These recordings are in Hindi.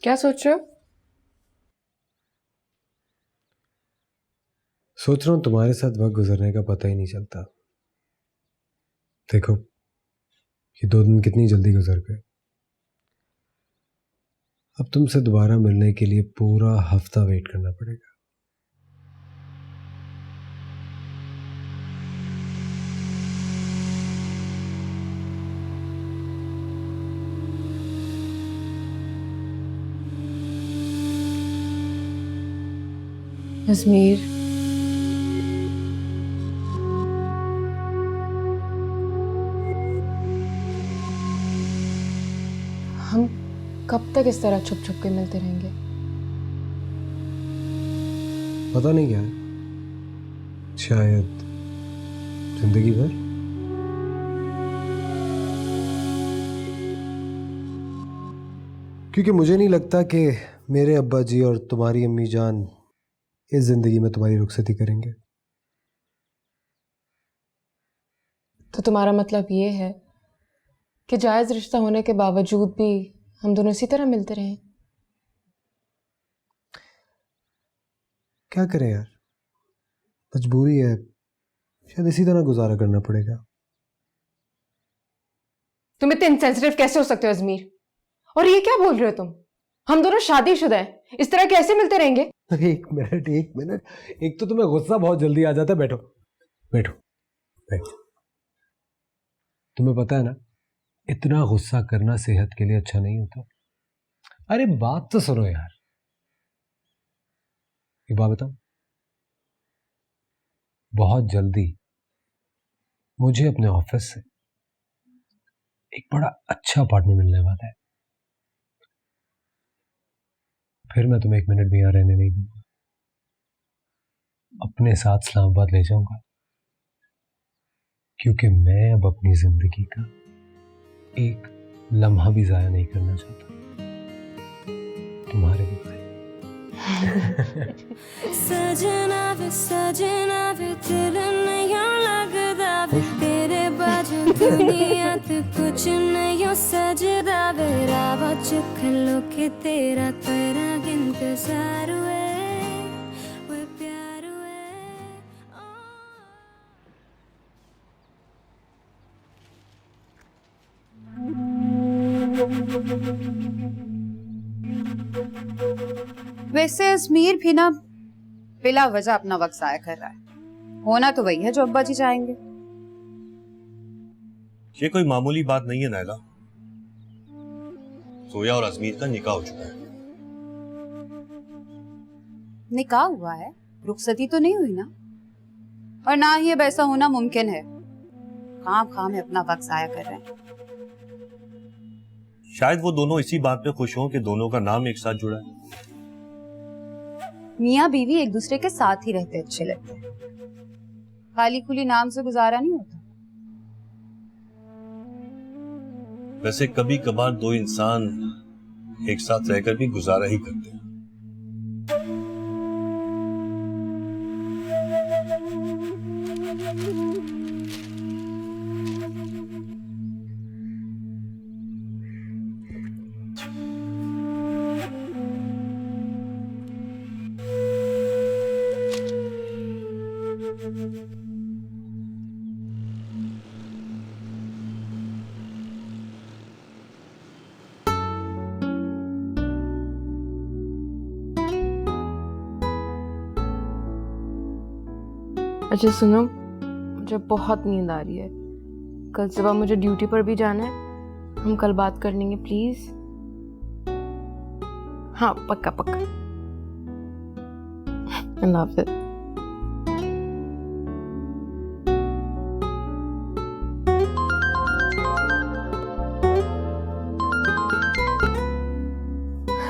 क्या सोच रहे हो? सोच रहा हूं तुम्हारे साथ वक्त गुजरने का पता ही नहीं चलता। देखो, ये 2 दिन कितनी जल्दी गुजर गए। अब तुमसे दोबारा मिलने के लिए पूरा हफ्ता वेट करना पड़ेगा। अजमीर, हम कब तक इस तरह छुप छुप के मिलते रहेंगे? पता नहीं क्या है, शायद जिंदगी भर। क्योंकि मुझे नहीं लगता कि मेरे अब्बा जी और तुम्हारी अम्मी जान इस जिंदगी में तुम्हारी रुखसती करेंगे। तो तुम्हारा मतलब ये है कि जायज रिश्ता होने के बावजूद भी हम दोनों इसी तरह मिलते रहें? क्या करें यार, मजबूरी है, शायद इसी तरह गुजारा करना पड़ेगा। तुम इतने इनसेंसिटिव कैसे हो सकते हो अजमीर? और ये क्या बोल रहे हो तुम? हम दोनों शादीशुदा हैं, इस तरह कैसे मिलते रहेंगे? एक मिनट, एक मिनट। एक तो तुम्हें गुस्सा बहुत जल्दी आ जाता है। बैठो, बैठो, बैठो। तुम्हें पता है ना, इतना गुस्सा करना सेहत के लिए अच्छा नहीं होता। अरे बात तो सुनो यार। एक बात बताओ, बहुत जल्दी मुझे अपने ऑफिस से एक बड़ा अच्छा पार्टनर मिलने वाला है। फिर मैं तुम्हें 1 मिनट भी यहाँ रहने नहीं दूंगा, अपने साथ इस्लामाबाद ले जाऊंगा। क्योंकि मैं अब अपनी जिंदगी का एक लम्हा भी जाया नहीं करना चाहता तुम्हारे लिए। सजना वे दिल नहीं लगदा वे तेरे बाजू दुनिया ते कुछ नहीं सजदा वे रावा चुक लो के तेरा तेरा इंतजार हुए वे प्यार हुए। वैसे अजमीर भी ना बिला वजह अपना वक्त जाया कर रहा है। होना तो वही है जो अब्बा जी चाहेंगे। ये कोई मामूली बात नहीं है नायला। सोया और अजमीर का निकाह हो चुका है। निकाह हुआ है, रुखसती तो नहीं हुई ना। और ना ही अब ऐसा होना मुमकिन है। काम खाम में अपना वक्त जाया कर रहे हैं। शायद वो दोनों इसी बात पे खुश हों कि दोनों का नाम एक साथ जुड़ा है। मियाँ बीवी एक दूसरे के साथ ही रहते अच्छे लगते हैं, खाली खुली नाम से गुजारा नहीं होता। वैसे कभी कभार दो इंसान एक साथ रहकर भी गुजारा ही करते हैं। अच्छा सुनो, मुझे बहुत नींद आ रही है। कल सुबह मुझे ड्यूटी पर भी जाना है। हम कल बात कर लेंगे प्लीज। हाँ पक्का पक्का। अल्लाह हाफिज़।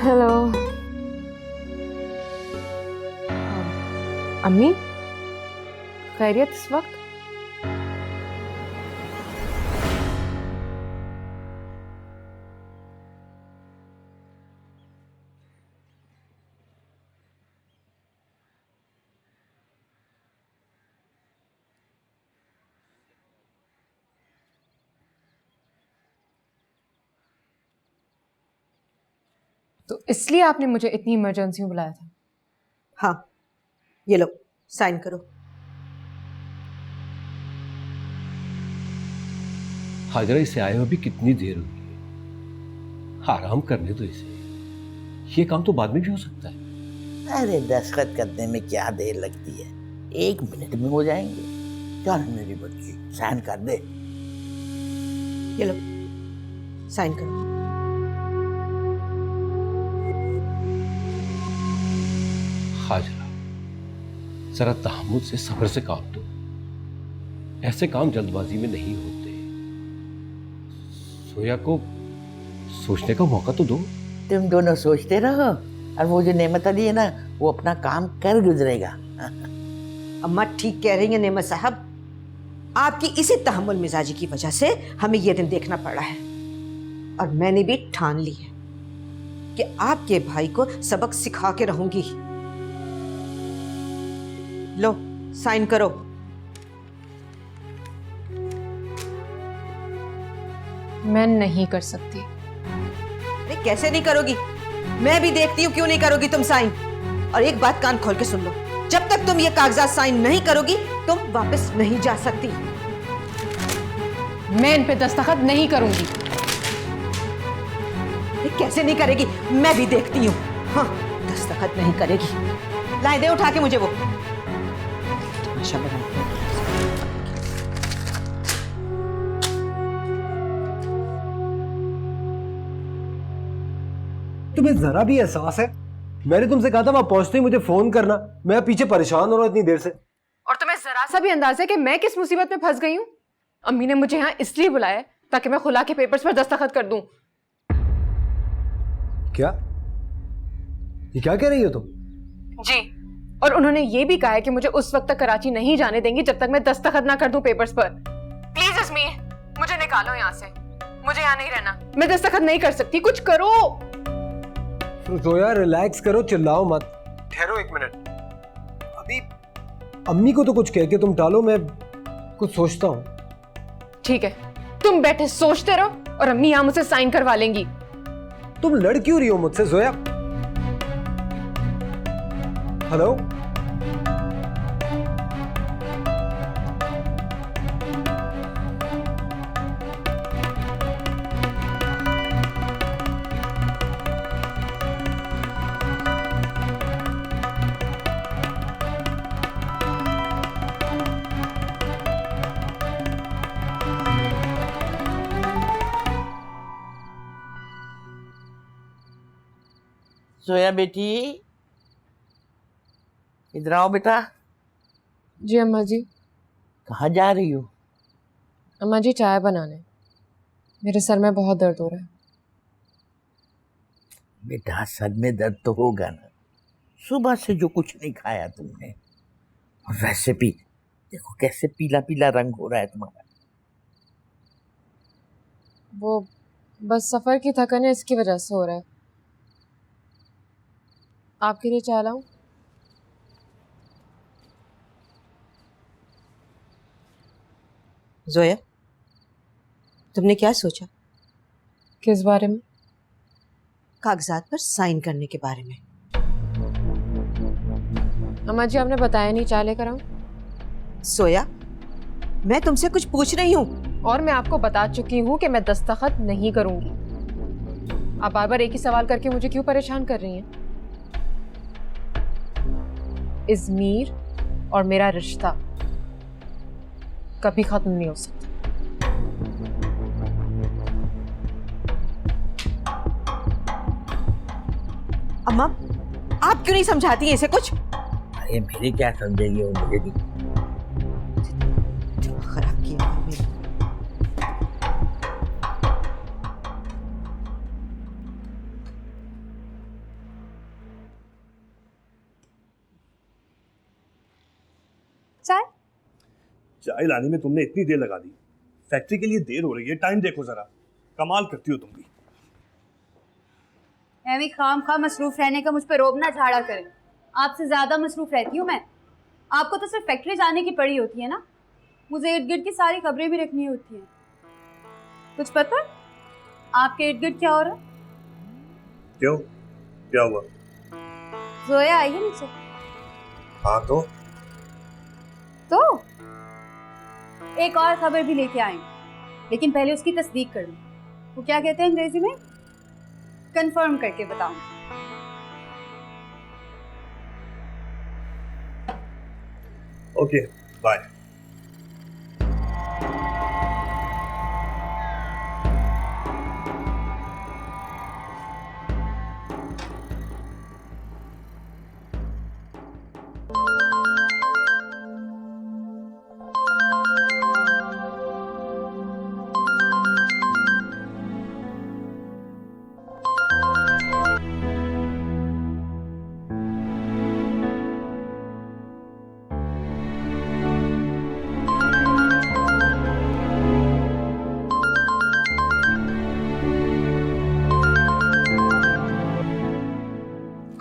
हेलो अम्मी, खैरियत इस वक्त? तो इसलिए आपने मुझे इतनी इमरजेंसी में बुलाया था? हाँ, ये लो साइन करो। हाजरा, इसे आए हुए भी कितनी देर हुई है, आराम करने दो इसे। ये काम तो बाद में भी हो सकता है। अरे दस्तखत करने में क्या देर लगती है, 1 मिनट में हो जाएंगे। चल मेरी बच्ची, साइन कर दे। ये लो साइन करो। हाजरा, जरा तहम्मुल से, सब्र से काम दो। ऐसे काम जल्दबाजी में नहीं होते। सोया को सोचने का मौका तो दो। तुम दोनों सोचते रहो, और वो जो नेमत अली है ना, वो अपना काम कर गुजरेगा। अम्मा ठीक कह रही है नेमत साहब, आपकी इसी तहम्मुल मिजाजी की वजह से हमें ये दिन देखना पड़ा है। और मैंने भी ठान ली है कि आपके भाई को सबक सिखा के रहूंगी। लो साइन करो। मैं नहीं कर सकती। अरे कैसे नहीं करोगी? मैं भी देखती हूँ क्यों नहीं करोगी तुम साइन। और एक बात कान खोल के सुन लो, जब तक तुम ये कागजात साइन नहीं करोगी तुम वापस नहीं जा सकती। मैं इन पे दस्तखत नहीं करूंगी। अरे कैसे नहीं करेगी? मैं भी देखती हूँ। हाँ, दस्तखत नहीं करेगी। लाई दे उठा के मुझे वो। तमाशा बना के। तुम्हें जरा भी एहसास है? मैंने तुमसे कहा था वहां पहुंचते ही मुझे फोन करना। मैं पीछे परेशान हो रहा हूं इतनी देर से। और तुम्हें जरा सा भी अंदाजा है कि मैं किस मुसीबत में फंस गई हूँ? अम्मी ने मुझे यहाँ इसलिए बुलाया ताकि मैं खुला के पेपर्स पर दस्तखत कर दूं। क्या? ये क्या कह रही हो तुम? जी, और उन्होंने ये भी कहा है कि मुझे उस वक्त तक कराची नहीं जाने देंगी जब तक मैं दस्तखत ना कर दूं पेपर्स पर। प्लीज अजमीर, मुझे निकालो यहाँ से। मुझे यहाँ नहीं रहना। मैं दस्तखत नहीं कर सकती, कुछ करो। जोया रिलैक्स करो, चिल्लाओ मत। ठहरो 1 मिनट। अभी अम्मी को तो कुछ कह के तुम टालो, मैं कुछ सोचता हूँ। ठीक है, तुम बैठे सोचते रहो और अम्मी यहाँ मुझसे साइन करवा लेंगी। तुम लड़ क्यों रही हो मुझसे जोया? हेलो? सोया बेटी, इधर आओ बेटा। जी अम्मा जी। कहाँ जा रही हो? अम्मा जी चाय बनाने। मेरे सर में बहुत दर्द हो रहा है। बेटा सर में दर्द तो होगा ना, सुबह से जो कुछ नहीं खाया तुमने। और वैसे भी देखो कैसे पीला पीला रंग हो रहा है तुम्हारा। वो बस सफर की थकन है, इसकी वजह से हो रहा है। आपके लिए चाय लाऊं? जोया, तुमने क्या सोचा? किस बारे में? कागजात पर साइन करने के बारे में। अम्मा जी आपने बताया नहीं, चाय लेकर आऊं? सोया, मैं तुमसे कुछ पूछ रही हूँ। और मैं आपको बता चुकी हूँ कि मैं दस्तखत नहीं करूंगी। आप बार बार एक ही सवाल करके मुझे क्यों परेशान कर रही हैं? इज़मीर और मेरा रिश्ता कभी खत्म नहीं हो सकता। अम्मा, आप क्यों नहीं समझाती हैं इसे कुछ? अरे मेरी क्या समझेगी वो, मुझे भी खराब किया आपने। चाय? चाय लाने में तुमने इतनी देर लगा दी। फैक्ट्री के लिए देर हो रही है, टाइम देखो जरा। कमाल करती हो तुम भी। मैं भी खाम खा मसरूफ रहने का मुझ पर रोब ना झाड़ा करें। आपसे ज्यादा मसरूफ रहती हूँ मैं। आपको तो सिर्फ फैक्ट्री जाने की पड़ी होती है ना, मुझे इर्द गिर्द की सारी खबरें भी रखनी होती हैं। कुछ पता आपके इर्द गिर्द क्या हो रहा है? क्यों, क्या हुआ? जोया आई है नीचे। हाँ तो एक और खबर भी लेके आए, लेकिन पहले उसकी तस्दीक कर लूं। वो क्या कहते हैं अंग्रेजी में? कंफर्म करके बताऊं। Okay, bye.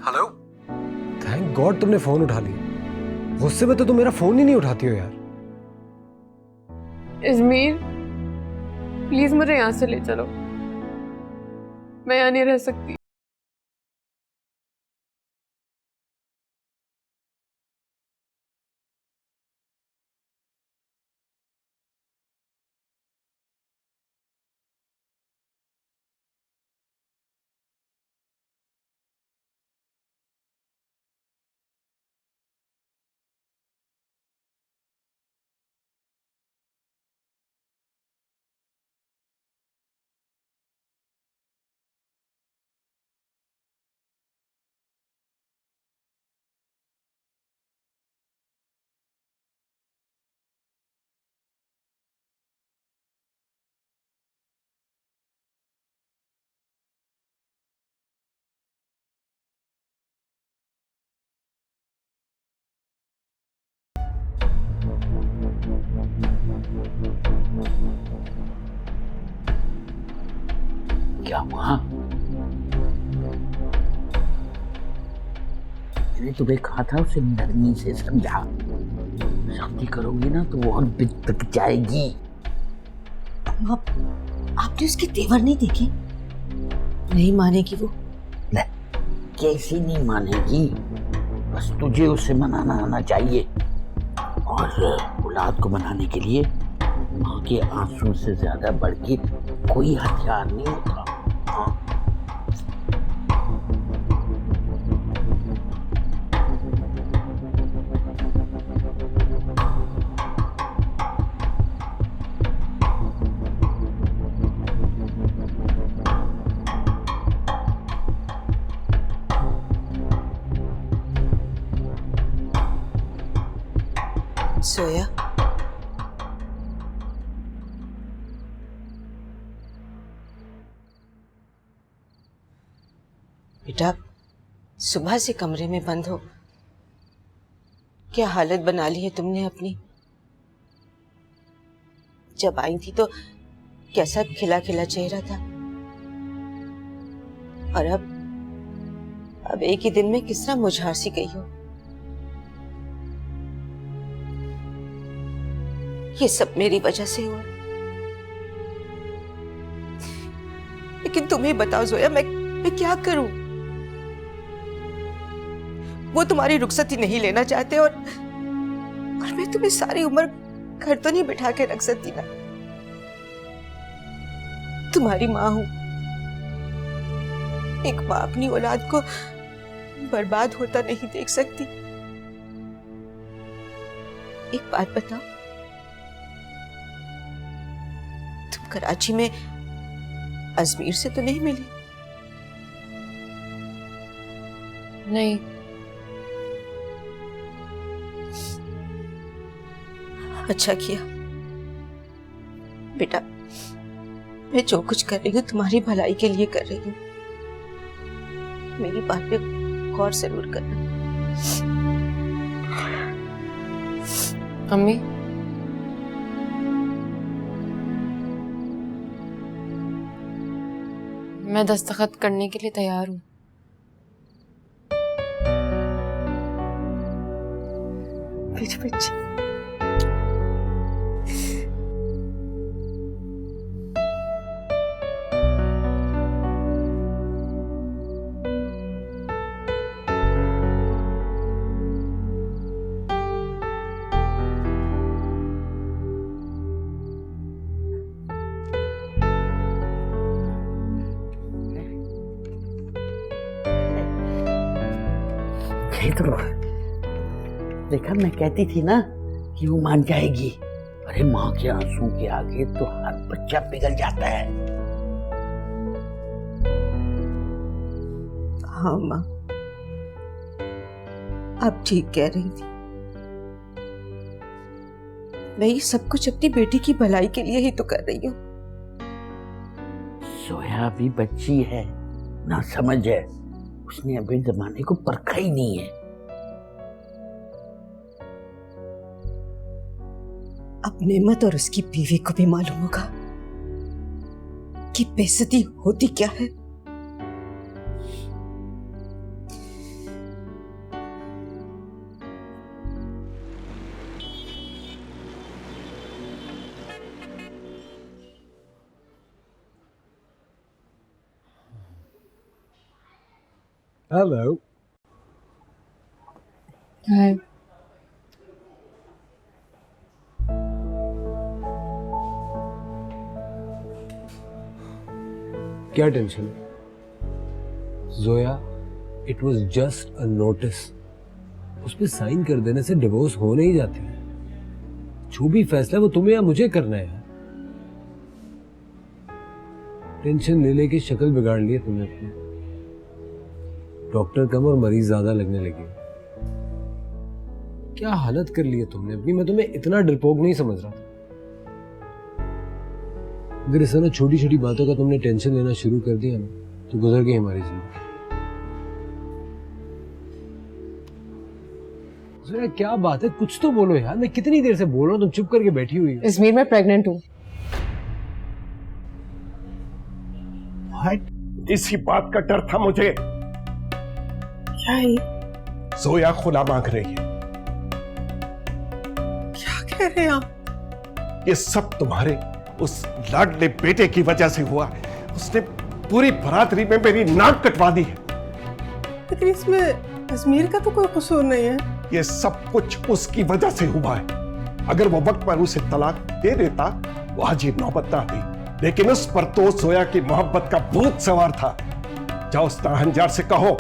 Hello. Thank God तुमने फोन उठा लिया। गुस्से में तो तुम मेरा फोन ही नहीं उठाती हो यार। इजमीर, प्लीज मुझे यहाँ से ले चलो, मैं यहाँ नहीं रह सकती। क्या हुआ? मैंने तुम्हें कहा था उसे नरमी से समझा। सख्ती करोगी ना तो वो और बिक जाएगी। आपने उसके तेवर नहीं देखे? नहीं मानेगी वो। ले, कैसे नहीं मानेगी? बस तुझे उसे मनाना आना चाहिए, और औलाद को मनाने के लिए माँ के आंसू से ज्यादा बढ़ के कोई हथियार नहीं होता। सोया, बेटा सुबह से कमरे में बंद हो, क्या हालत बना ली है तुमने अपनी। जब आई थी तो कैसा खिला खिला चेहरा था, और अब एक ही दिन में किस तरह मुरझा सी गई हो। ये सब मेरी वजह से हुआ। लेकिन तुम ही बताओ जोया, मैं क्या करूं? वो तुम्हारी रुखसती नहीं लेना चाहते, और मैं तुम्हें सारी उम्र घर तो नहीं बिठा के रख सकती ना। तुम्हारी माँ हूं। एक माँ अपनी औलाद को बर्बाद होता नहीं देख सकती। एक बात बताओ, तुम कराची में अजमीर से तो नहीं मिली? नहीं। अच्छा किया बेटा, मैं जो कुछ कर रही हूँ तुम्हारी भलाई के लिए कर रही हूँ। मेरी बात पे गौर जरूर करना। अम्मी, मैं दस्तखत करने के लिए तैयार हूँ। Pitch pitch. देखे तो देखा, मैं कहती थी ना कि वो मान जाएगी। अरे माँ के आंसू के आगे तो हर बच्चा पिघल जाता है। हाँ माँ, आप ठीक कह रही थी। मैं ये सब कुछ अपनी बेटी की भलाई के लिए ही तो कर रही हूँ। सोया भी बच्ची है, ना समझ है, उसने अभी जमाने को परखा ही नहीं है। अब नेमत और उसकी बीवी को भी मालूम होगा कि बेइज्जती होती क्या है। हेलो। हाय। क्या टेंशन है Zoya? It was just a notice. उस पर साइन कर देने से डिवोर्स हो नहीं जाती है। जो भी फैसला वो तुम्हें या मुझे करना है यार। टेंशन ले लेके शक्ल बिगाड़ ली है तुमने अपनी। डॉक्टर कम और मरीज ज्यादा लगने लगे। क्या हालत कर ली है तुमने अपनी। मैं तुम्हें इतना डरपोक नहीं समझ रहा था। अगर इस तरह छोटी छोटी बातों का तुमने टेंशन लेना शुरू कर दिया ना तो गुजर गई हमारी जिंदगी। जोया क्या बात है, कुछ तो बोलो यार। मैं कितनी देर से बोल रहा हूँ, तुम चुप करके बैठी हुई हो। इस्मीर, मैं प्रेग्नेंट हूँ। इसी बात का डर था मुझे। क्या है? जोया खुला मांग रही है। क्या कह रहे हैं आप? ये सब तुम्हारे उस लाडले बेटे की वजह से हुआ। उसने पूरी बरादरी में मेरी नाक कटवा दी है। लेकिन इसमें अजमीर का तो कोई कसूर नहीं है। ये सब कुछ उसकी वजह से हुआ है। अगर वो वक्त पर उसे तलाक दे देता तो आज ये नौबत ना आती। लेकिन उस पर तो सोया की मोहब्बत का भूत सवार था। जाओ उस ताहनजार से कहो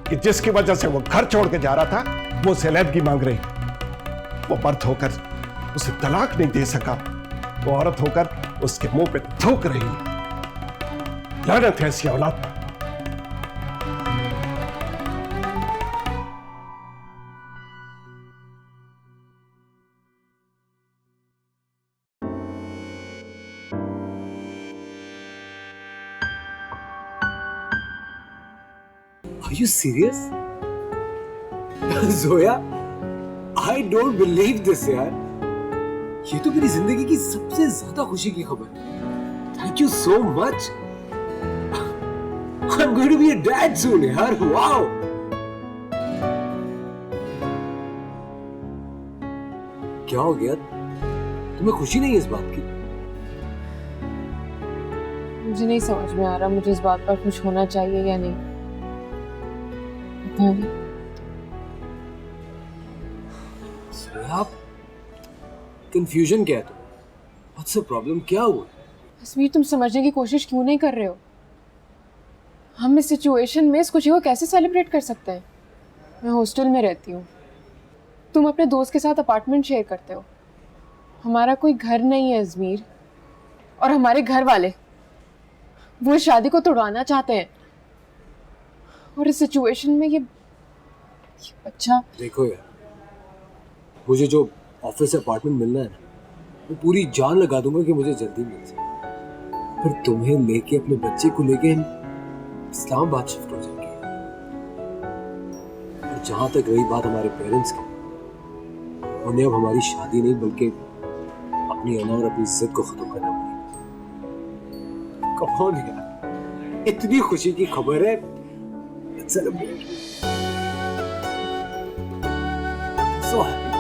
कि जिसकी वजह से वो घर छोड़ के जा रहा था वो उसे अलहदगी मांग रही। वो मर्द होकर उसे तलाक नहीं दे सका, वो औरत होकर उसके मुंह पे थूक रही है। लानत है ऐसी औलाद पर। Are you serious? Zoya, I don't believe this यार। ये तो मेरी जिंदगी की सबसे ज्यादा खुशी की खबर है। Thank you so much. I'm going to be a dad soon यार। Wow. क्या हो गया? तुम्हें खुशी नहीं है इस बात की? मुझे नहीं समझ में आ रहा मुझे इस बात पर खुश होना चाहिए या नहीं। पता नहीं। आप कंफ्यूजन क्या है तुम्हें? What's the problem? क्या हुआ? अजमीर, तुम समझने की कोशिश क्यों नहीं कर रहे हो? हम इस सिचुएशन में इस खुशी को कैसे सेलिब्रेट कर सकते हैं? मैं हॉस्टल में रहती हूँ, तुम अपने दोस्त के साथ अपार्टमेंट शेयर करते हो। हमारा कोई घर नहीं है अजमीर, और हमारे घर वाले वो इस शादी को तोड़वाना चाहते हैं। और इस सिचुएशन में ये अच्छा। देखो यार, मुझे जो ऑफिस से अपार्टमेंट मिलना है ना, मैं पूरी जान लगा दूंगा कि मुझे जल्दी मिल जाए। पर तुम्हें लेके, अपने बच्चे को लेके हम इस्लामाबाद शिफ्ट हो जाएंगे। और जहां तक रही बात हमारे पेरेंट्स की, उन्हें अब हमारी शादी नहीं बल्कि अपनी अना और अपनी इज्जत को खत्म करना पड़ेगा। कौन यार, इतनी खुशी की खबर है। सेलिब्रेट। So happy.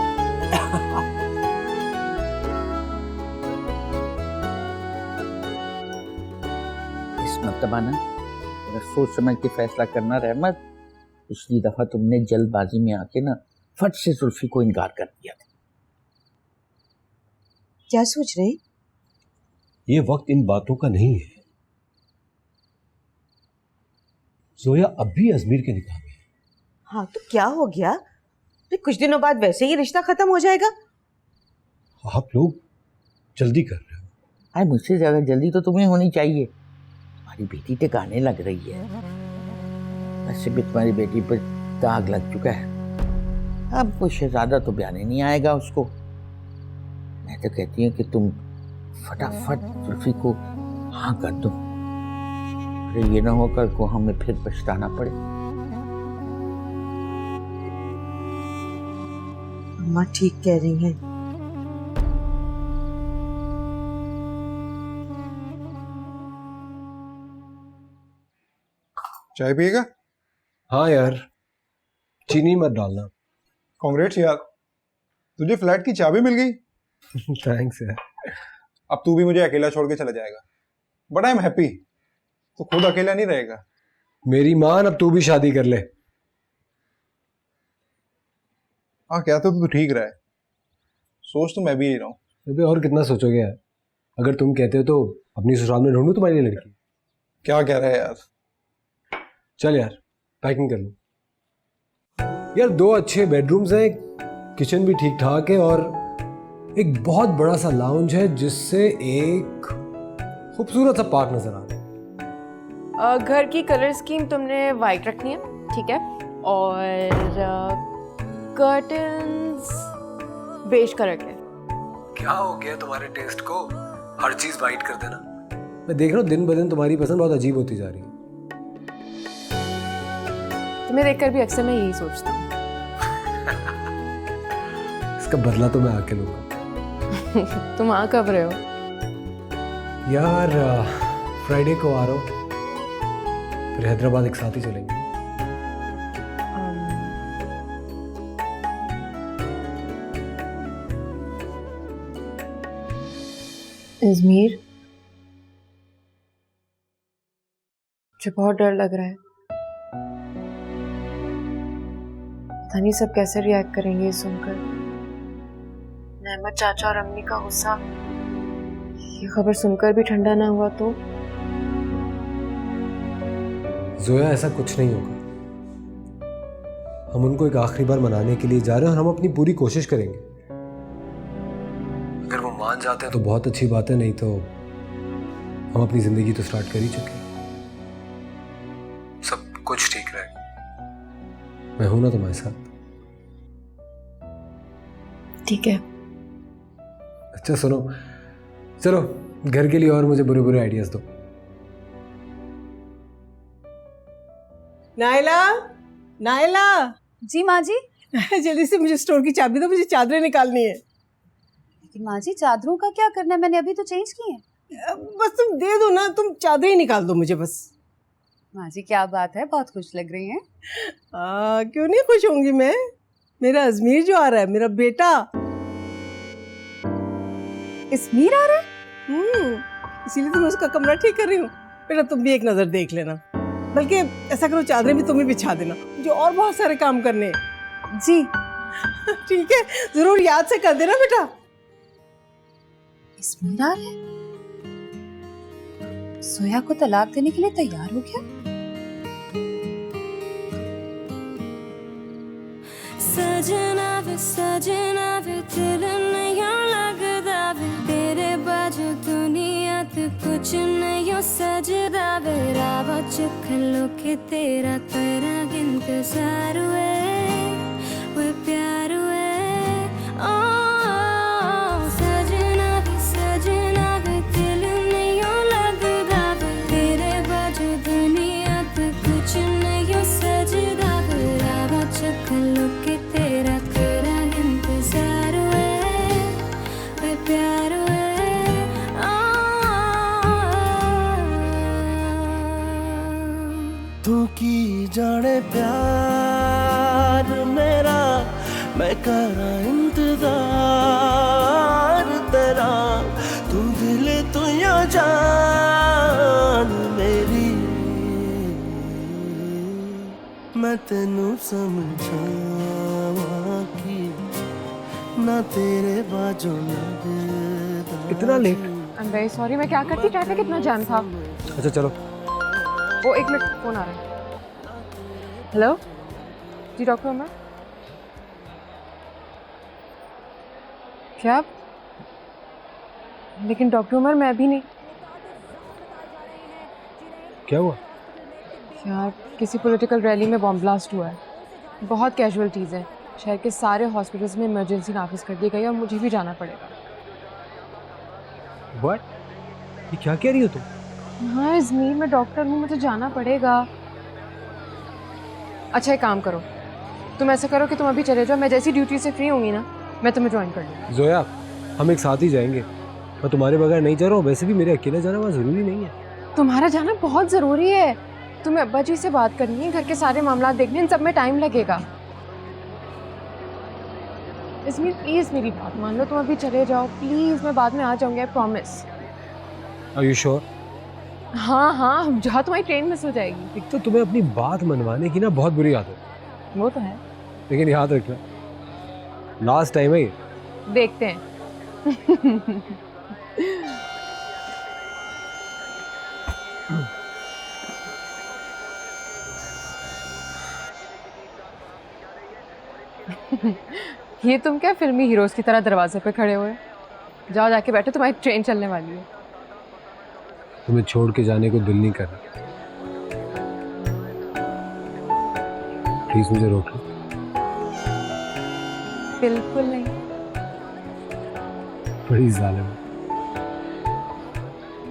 इस मर्तबा ना अगर सोच समझ के फैसला करना रहमत। पिछली दफा तुमने जल्दबाजी में आके ना फट से जुल्फी को इनकार कर दिया था। क्या सोच रहे? ये वक्त इन बातों का नहीं है। जोया अब भी अजमीर के निकाह में है। हाँ तो क्या हो गया? अरे कुछ दिनों बाद वैसे ही रिश्ता खत्म हो जाएगा। आप लोग जल्दी कर रहे हो। अरे मुझसे ज्यादा जल्दी तो तुम्हें होनी चाहिए। तुम्हारी बेटी तो गाने लग रही है, वैसे भी तुम्हारी बेटी पर दाग लग चुका है। अब वो शहजादा तो ब्याने नहीं आएगा उसको। मैं तो कहती हूँ कि तुम फटाफट जुल्फी को हाँ कर दो। अरे ये ना हो कल को हमें फिर पछताना पड़े। अम्मा ठीक कह रही हैं। चाय पिएगा? हाँ यार, चीनी मत डालना। कांग्रेट्स यार, तुझे फ्लैट की चाबी मिल गई। थैंक्स यार। अब तू भी मुझे अकेला छोड़ के चला जाएगा, बट आई एम हैप्पी। तो खुद अकेला नहीं रहेगा। मेरी मान, अब तू भी शादी कर ले। हाँ क्या तो ठीक रहा है, सोच तो मैं भी यही रहा हूँ। अबे और कितना सोचोगे यार? अगर तुम कहते हो तो अपनी ससुराल में ढूंढूं तुम्हारी लिए लड़की। क्या कह रहा है यार? चल यार, पैकिंग कर लो। यार 2 अच्छे बेडरूम्स हैं, किचन भी ठीक ठाक है और एक बहुत बड़ा सा लाउंज है जिससे एक खूबसूरत सा पार्क नजर आ रहा है। घर की कलर स्कीम तुमने वाइट रखनी है, ठीक है, और कर्टन्स बेज कलर के। क्या हो गया तुम्हारे टेस्ट को? हर चीज वाइट कर देना। मैं देख रहा हूँ दिन ब दिन तुम्हारी पसंद बहुत अजीब होती जा रही है। तुम्हें देखकर भी अक्सर मैं यही सोचता हूँ। इसका बदला तो मैं आके लूंगा। तुम आ कब रहे हो? यार फ्राइडे को आ रहा हूँ, फिर हैदराबाद एक साथ ही चलेंगे। अजमेर, मुझे बहुत डर लग रहा है। पता नहीं सब कैसे रिएक्ट करेंगे ये सुनकर। अहमद चाचा और अम्मी का गुस्सा ये खबर सुनकर भी ठंडा ना हुआ तो? जोया, ऐसा कुछ नहीं होगा। हम उनको एक आखिरी बार मनाने के लिए जा रहे हैं और हम अपनी पूरी कोशिश करेंगे। अगर वो मान जाते हैं तो बहुत अच्छी बात है, नहीं तो हम अपनी जिंदगी तो स्टार्ट कर ही चुके हैं। सब कुछ ठीक रहेगा। मैं हूं ना तुम्हारे साथ। ठीक है। अच्छा सुनो, चलो घर के लिए और मुझे बुरे बुरे आइडियाज दो। नायला, नायला। जी माँ जी। जल्दी से मुझे स्टोर की चाबी दो, मुझे चादरें निकालनी है। लेकिन माँ जी चादरों का क्या करना है, मैंने अभी तो चेंज की है। बस तुम दे दो ना, तुम चादरें ही निकाल दो मुझे बस। माँ जी क्या बात है, बहुत खुश लग रही हैं। क्यों नहीं खुश होंगी मैं? मेरा अजमीर जो आ रहा है, मेरा बेटा। अजमीर आ रहा है? इसीलिए तो मैं उसका कमरा ठीक कर रही हूँ। बेटा तुम भी एक नजर देख लेना, बल्कि ऐसा करो चादरें भी तुम ही बिछा देना, मुझे और बहुत सारे काम करने हैं। जी ठीक है, जरूर याद से कर देना बेटा। अजमीर आ रहा है? सोया को तलाक देने के लिए तैयार हो गया? सजना वे दिल नहीं लगदा वे तेरे बाजू दुनिया ते कुछ नहीं सजदा वे रावा चखलो के तेरा तेरा इंतजार हुए वे प्यार हुए। ओ सजना वे दिल नहीं लगदा वे तेरे बाजू दुनिया ते कुछ नहीं सजदा वे रावा चखलो के तेरा तेरा इंतजार हुए वे प्यार हुए। तू की जाने प्यार मेरा, मैं करा इंतजार तेरा। तू दिल तू या जान मेरी, मैं तेनू समझावा की ना तेरे बाजू लगदा। इतना late? I am very sorry, मैं क्या करती, ट्रैफिक कितना जाम था। अच्छा चलो। वो 1 मिनट, फोन आ रहा है। हेलो जी डॉक्टर उमर, क्या? लेकिन डॉक्टर उमर मैं अभी नहीं। क्या हुआ? यार किसी पॉलिटिकल रैली में बॉम्ब ब्लास्ट हुआ है, बहुत कैजुअलिटीज़ हैं। शहर के सारे हॉस्पिटल्स में इमरजेंसी नाफिज कर दी गई है और मुझे भी जाना पड़ेगा। व्हाट? ये क्या कह रही हो तुम? हाँ इज़मीर, मैं डॉक्टर हूँ, मुझे जाना पड़ेगा। अच्छा एक काम करो, तुम ऐसा करो कि तुम अभी चले जाओ, मैं जैसी ड्यूटी से फ्री होंगी ना मैं तुम्हें ज्वाइन कर लूँगी। जोया, हम एक साथ ही जाएंगे। मैं तुम्हारे बगैर नहीं जा रहा हूँ, वैसे भी मेरे अकेले जाना वहाँ ज़रूरी नहीं है। तुम्हारा जाना बहुत ज़रूरी है, तुम्हें अब्बा जी से बात करनी है, घर के सारे मामला देखने, इन सब में टाइम लगेगा। इज़मीर प्लीज़ मेरी बात मान लो, तुम अभी चले जाओ प्लीज़, मैं बाद में आ जाऊँगी, I promise. Are you sure? हाँ हाँ, जहाँ तुम्हारी ट्रेन मिस हो जाएगी। एक तो तुम्हें अपनी बात मनवाने की ना बहुत बुरी आदत है, वो तो है, लेकिन याद रखना लास्ट टाइम है ये। देखते हैं। ये तुम क्या फिल्मी हीरोज की तरह दरवाजे पे खड़े हुए? जाओ जाके बैठो, तुम्हारी ट्रेन चलने वाली है। तुम्हें छोड़ के जाने को दिल नहीं कर रहा, प्लीज मुझे रोक लो। बिल्कुल नहीं। बड़ी जालिम।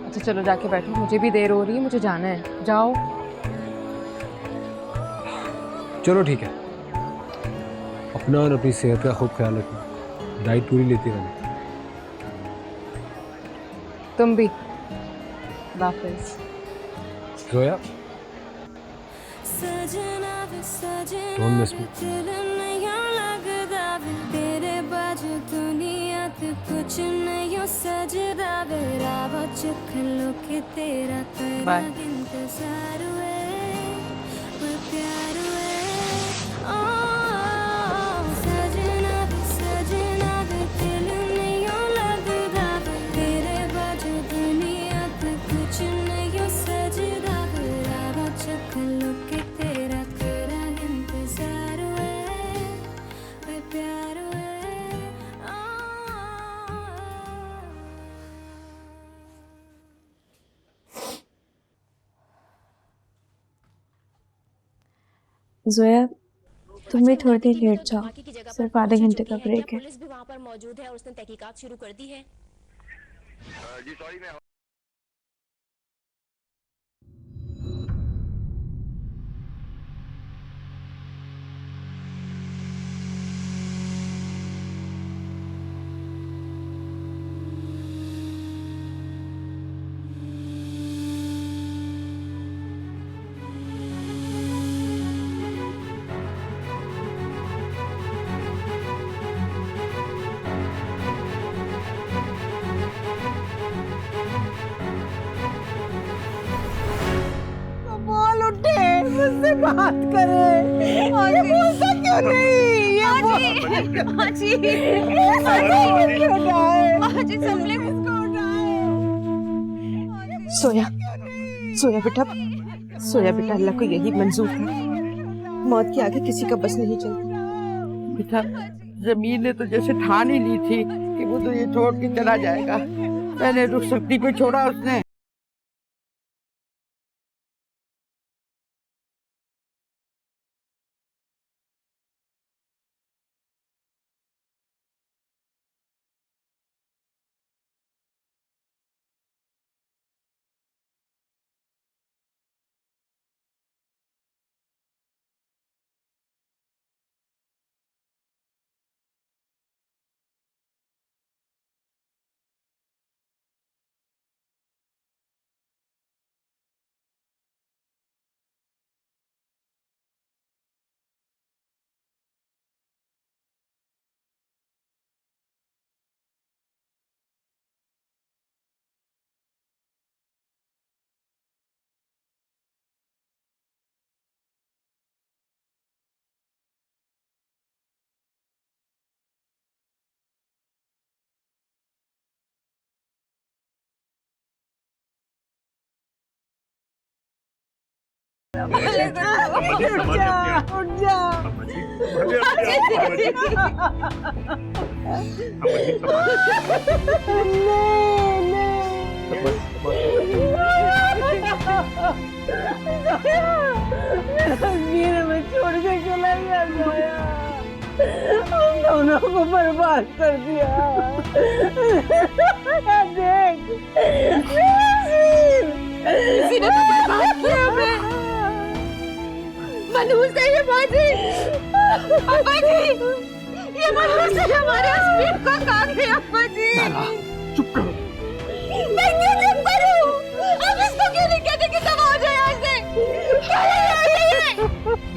अच्छा चलो जाके बैठो, मुझे भी देर हो रही है, मुझे जाना है, जाओ। चलो ठीक है, अपना और अपनी सेहत का खूब ख्याल रखना, डाइट पूरी लेती रहना। तुम भी। वापस जोया, Don't miss me. तेरे बाजू दुनिया ते कुछ नहीं सजदा बेरा चुख लो के तेरा तेरा इंतजार है वो प्यार है ओ सजना वे दिल नहीं लगदा तेरे बाजू दुनिया ते कुछ नहीं सजदा बेरा चुख लो के तेरा तेरा इंतजार है वो प्यार है जोया, तुम भी थोड़ी देर लेट जाओ, सिर्फ आधे घंटे का ब्रेक है। पुलिस भी वहाँ पर मौजूद है और उसने तहकीकात शुरू कर दी है। जी सॉरी, मैं बोल उठे, मुझसे बात करे। ये बोलता क्यों नहीं? ये सोया, सोया बेटा, सोया बेटा, अल्लाह को यही मंजूर है, मौत के आगे किसी का बस नहीं चलता। बेटा, जमीन ने तो जैसे ठान ही ली थी कि वो तो ये छोड़ के चला जाएगा। मैंने रुखसती पे छोड़ा उसने। उठ जा, उठ जा। वीर में छोड़ के चला गया जोया, हम दोनों को बर्बाद कर दिया। देख किसी ने तो बर्बाद किया हमें। मनहूस है ये बाजी, अब्बा जी, ये मनहूस है हमारे अस्मीर को खा गया अब्बा जी। चुप करो। मैं क्यों चुप करूं? आप इसको क्यों नहीं कहते कि दवा हो जाए यहाँ से? क्या है ये?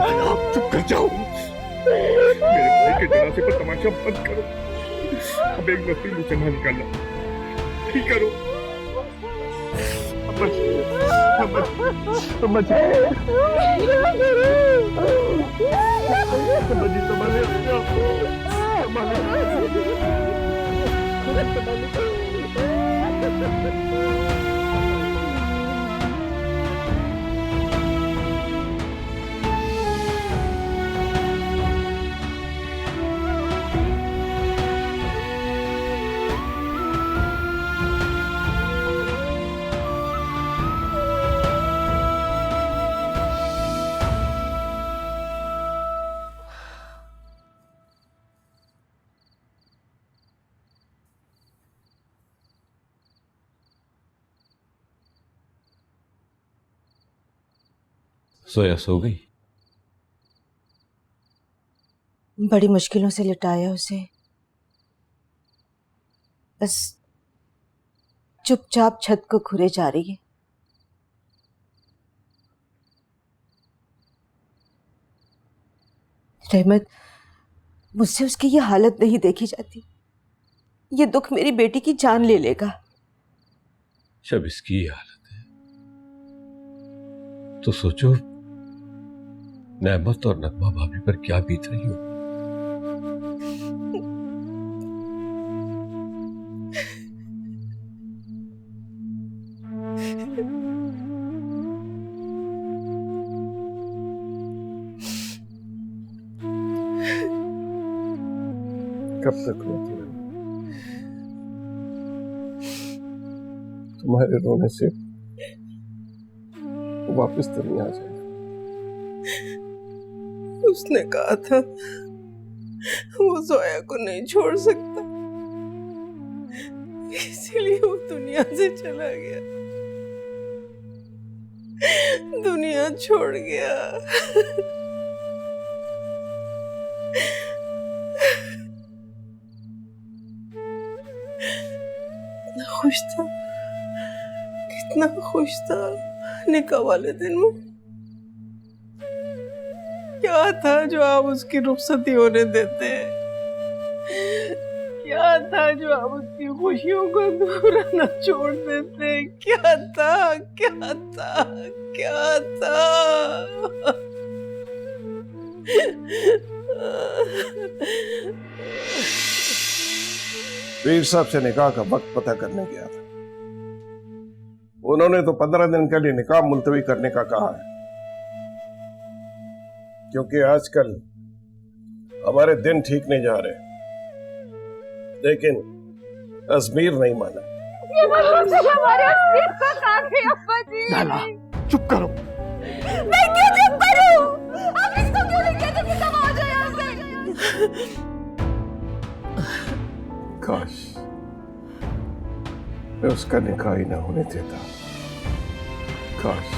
आप चुप कर जाओ। मेरे भाई के जनाजे पर तमाशा बंद करो। अब एक नसीब मुझे ना निकालना। ठीक करो। अम्मा जी, अम्मा जी, अम्मा जी, सोया सो गई? बड़ी मुश्किलों से लिटाया उसे, बस चुपचाप छत को घुरे जा रही है। रहमत, मुझसे उसकी ये हालत नहीं देखी जाती। ये दुख मेरी बेटी की जान ले लेगा। जब इसकी ये हालत है तो सोचो नेमत और नगमा भाभी पर क्या बीत रही हो। कब तक रोती रही? तुम्हारे रोने से वापस तो नहीं आ जाएगा। उसने कहा था वो जोया को नहीं छोड़ सकता, इसीलिए वो दुनिया से चला गया, दुनिया छोड़ गया। खुश था, कितना खुश था निकाह वाले दिन में। क्या था जो आप उसकी रुखसती होने देते? क्या था जो आप उसकी खुशियों को अधूरा न छोड़ देते? क्या था, क्या था, क्या था? वीर साहब से निकाह का वक्त पता करने गया था। उन्होंने तो 15 दिन के लिए निकाह मुलतवी करने का कहा है, क्योंकि आजकल हमारे दिन ठीक नहीं जा रहे। लेकिन अजमीर नहीं माना। ये मनहूस है हमारे अस्मीर को खा गया अब्बा जी। नाला, चुप करो। मैं क्यों चुप करूं? आप इसको क्यों नहीं कहते कि दवा हो जाए यहाँ से? काश मैं उसका निकाह ही ना होने देता। काश।